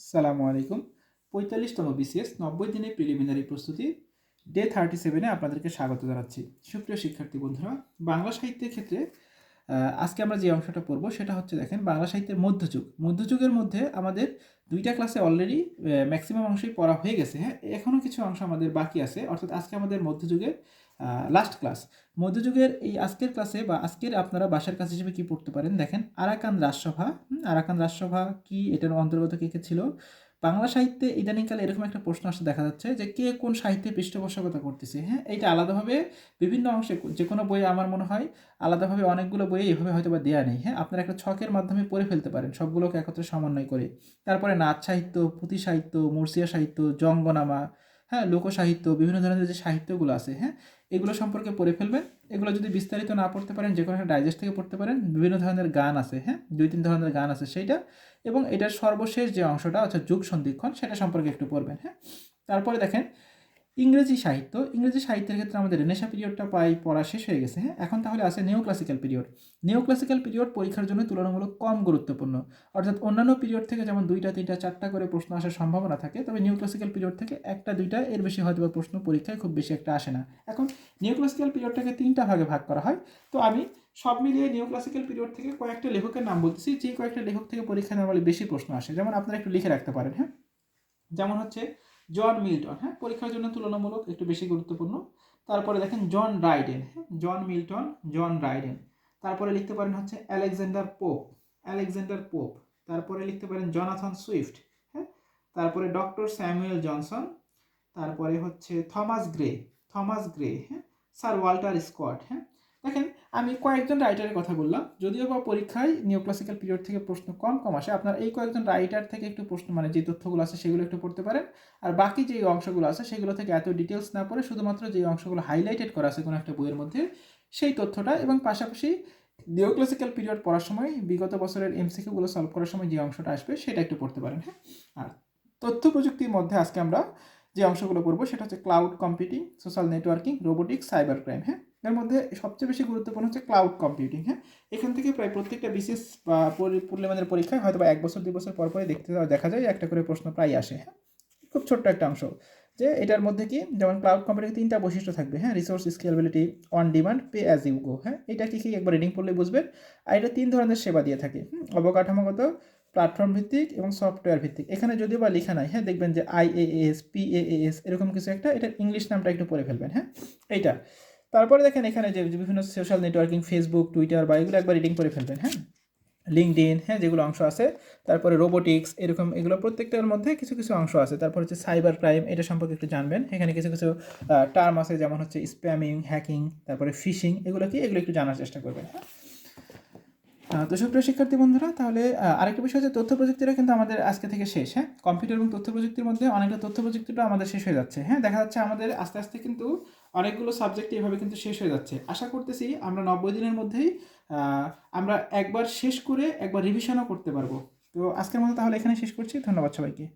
আসসালামু আলাইকুম। ৪৫তম বিসিএস ৯০ দিনের প্রিলিমিনারি প্রস্তুতি ডে 37-এ আপনাদেরকে স্বাগত জানাচ্ছি। সুপ্রিয় শিক্ষার্থী বন্ধুরা, বাংলা সাহিত্যের ক্ষেত্রে আজকে আমরা যে অংশটা পড়ব সেটা হচ্ছে, দেখেন, বাংলা সাহিত্যের মধ্যযুগ। মধ্যযুগের মধ্যে আমাদের 2টা ক্লাসে অলরেডি ম্যাক্সিমাম অংশই পড়া হয়ে গেছে। হ্যাঁ, এখনও কিছু অংশ আমাদের বাকি আছে, অর্থাৎ আজকে আমাদের মধ্যযুগের লাস্ট ক্লাস। মধ্যযুগের এই আজকের ক্লাসে বা আজকের আপনারা বাসার কাজ হিসেবে কি পড়তে পারেন, দেখেন, আরাকান রাজসভা। আরাকান রাজসভা কি, এটার অন্তর্গত কে কে ছিল? বাংলা সাহিত্যে ইদানিংকালে এরকম একটা প্রশ্ন আসতে দেখা যাচ্ছে যে কে কোন সাহিত্যে পৃষ্ঠপোষকতা করতেছে। হ্যাঁ, এইটা আলাদাভাবে বিভিন্ন অংশে যে কোনো বইয়ে আমার মনে হয় আলাদাভাবে অনেকগুলো বইয়ে এভাবে হয়তো বা দেওয়া নেই। হ্যাঁ, আপনারা একটা ছকের মাধ্যমে পড়ে ফেলতে পারেন সবগুলোকে একত্রে সমন্বয় করে। তারপরে নাচ সাহিত্য, পুঁথি সাহিত্য, মুর্শিয়া সাহিত্য, জঙ্গনামা, হ্যাঁ, লোকসাহিত্য, বিভিন্ন ধরনের যে সাহিত্যগুলো আছে, হ্যাঁ, এগুলো সম্পর্কে পড়ে ফেলবেন। এগুলো যদি বিস্তারিত না পড়তে পারেন, যে কোনো একটা ডাইজেস্ট থেকে পড়তে পারেন। বিভিন্ন ধরনের গান আছে, হ্যাঁ, 2-3 ধরনের গান আছে সেইটা, এবং এটার সর্বশেষ যে অংশটা অর্থাৎ যুগ সন্ধিক্ষণ সেটা সম্পর্কে একটু পড়বেন। হ্যাঁ, তারপরে দেখেন ইংরেজি সাহিত্য। ইংরেজি সাহিত্যের ক্ষেত্রে আমাদের রেনেসাঁ পিরিয়ডটা পড়া শেষ হয়ে গেছে। হ্যাঁ, এখন তাহলে আছে নিও ক্লাসিক্যাল পিরিয়ড। নিও ক্লাসিক্যাল পিরিয়ড পরীক্ষার জন্য তুলনামূলক কম গুরুত্বপূর্ণ, অর্থাৎ অন্যান্য পিরিয়ড থেকে যেমন 2টা 3টা 4টা করে প্রশ্ন আসার সম্ভাবনা থাকে, তবে নিও ক্লাসিক্যাল পিরিয়ড থেকে 1টা 2টা এর বেশি হয়তো প্রশ্ন পরীক্ষায় খুব বেশি একটা আসে না। এখন নিও ক্লাসিক্যাল পিরিয়ডটাকে 3টা ভাগে ভাগ করা হয়। তো আমি সব মিলিয়ে নিও ক্লাসিক্যাল পিরিয়ড থেকে কয়েকটা লেখকের নাম বলতেছি, যে কয়েকটা লেখক থেকে পরীক্ষায় নরমালি বেশি প্রশ্ন আসে। যেমন আপনারা একটু লিখে রাখতে পারেন। হ্যাঁ, যেমন হচ্ছে জন মিল্টন। হ্যাঁ, পরীক্ষার জন্য তুলনামূলক একটু বেশি গুরুত্বপূর্ণ। তারপরে দেখেন জন রাইডেন। হ্যাঁ, জন মিল্টন, জন রাইডেন। তারপরে লিখতে পারেন হচ্ছে আলেকজান্ডার পোপ, আলেকজান্ডার পোপ। তারপরে লিখতে পারেন জনাথন সুইফট। হ্যাঁ, তারপরে ডক্টর স্যামুয়েল জনসন। তারপরে হচ্ছে থমাস গ্রে, থমাস গ্রে। হ্যাঁ, স্যার ওয়াল্টার স্কট। হ্যাঁ, দেখেন, আমি কয়েকজন রাইটারের কথা বললাম, যদিও বা পরীক্ষায় নিও ক্লাসিক্যাল পিরিয়ড থেকে প্রশ্ন কম কম আসে, আপনার এই কয়েকজন রাইটার থেকে একটু প্রশ্ন, মানে যে তথ্যগুলো আছে সেগুলো একটু পড়তে পারেন। আর বাকি যে অংশগুলো আছে সেগুলো থেকে এত ডিটেলস না পড়ে শুধুমাত্র যে অংশগুলো হাইলাইটেড করা আছে কোনো একটা বইয়ের মধ্যে সেই তথ্যটা, এবং পাশাপাশি নিও ক্লাসিক্যাল পিরিয়ড পড়ার সময় বিগত বছরের এমসিকিউগুলো সলভ করার সময় যে অংশটা আসবে সেটা একটু পড়তে পারেন। হ্যাঁ, আর তথ্য প্রযুক্তির মধ্যে আজকে আমরা যে অংশগুলো পড়বো সেটা হচ্ছে cloud computing, social networking, robotics, cyber crime. হ্যাঁ, এর মধ্যে সবচেয়ে বেশি গুরুত্বপূর্ণ হচ্ছে ক্লাউড কম্পিউটিং। হ্যাঁ, এখান থেকে প্রায় প্রত্যেকটা বিসিএস বা প্রিলিমিনারি পরীক্ষায় হয়তো বা 1 বছর 2 বছর পর পরে দেখা যায় একটা করে প্রশ্ন প্রায় আসে। হ্যাঁ, খুব ছোট্ট একটা অংশ, যে এটার মধ্যে কি, যেমন ক্লাউড কম্পিউটিং 3টা বৈশিষ্ট্য থাকবে। হ্যাঁ, resource scalability, on demand, pay as you go. হ্যাঁ, এটা কি একবার রিডিং পড়লে বুঝবেন। আর এটা 3 ধরনের সেবা দিয়ে থাকে, অবকাঠামোগত, প্ল্যাটফর্ম ভিত্তিক এবং সফটওয়্যার ভিত্তিক। এখানে যদিও বা লেখা নাই, হ্যাঁ, দেখবেন যে IaaS, PaaS এরকম কিছু একটা, এটার ইংলিশ নামটা একটু পড়ে ফেলবেন। হ্যাঁ, এইটা। তারপরে দেখেন এখানে যে বিভিন্ন সোশ্যাল নেটওয়ার্কিং, ফেসবুক, টুইটার বা এগুলো একবার রিডিং করে ফেলবেন। হ্যাঁ, লিঙ্কডইন, হ্যাঁ, যেগুলো অংশ আছে। তারপরে রোবোটিক্স, এরকম এগুলো প্রত্যেকটার মধ্যে কিছু কিছু অংশ আছে। তারপর হচ্ছে সাইবার ক্রাইম, এটা সম্পর্কে একটু জানবেন। এখানে কিছু কিছু টার্ম আছে, যেমন হচ্ছে স্প্যামিং, হ্যাকিং, তারপরে ফিশিং, এগুলো কি, এগুলো একটু জানার চেষ্টা করবেন। তো সুপ্রিয় শিক্ষার্থী বন্ধুরা, তাহলে আরেকটা বিষয় হচ্ছে তথ্য প্রযুক্তিটা কিন্তু আমাদের আজকে থেকে শেষ। হ্যাঁ, কম্পিউটার এবং তথ্য প্রযুক্তির মধ্যে অনেকটা তথ্য প্রযুক্তিটা আমাদের শেষ হয়ে যাচ্ছে। হ্যাঁ, দেখা যাচ্ছে আমাদের আস্তে আস্তে কিন্তু অনেকগুলো সাবজেক্ট এভাবে কিন্তু শেষ হয়ে যাচ্ছে। আশা করতেছি আমরা 90 দিনের মধ্যেই আমরা একবার শেষ করে একবার রিভিশনও করতে পারবো। তো আজকের মতো তাহলে এখানে শেষ করছি। ধন্যবাদ সবাইকে।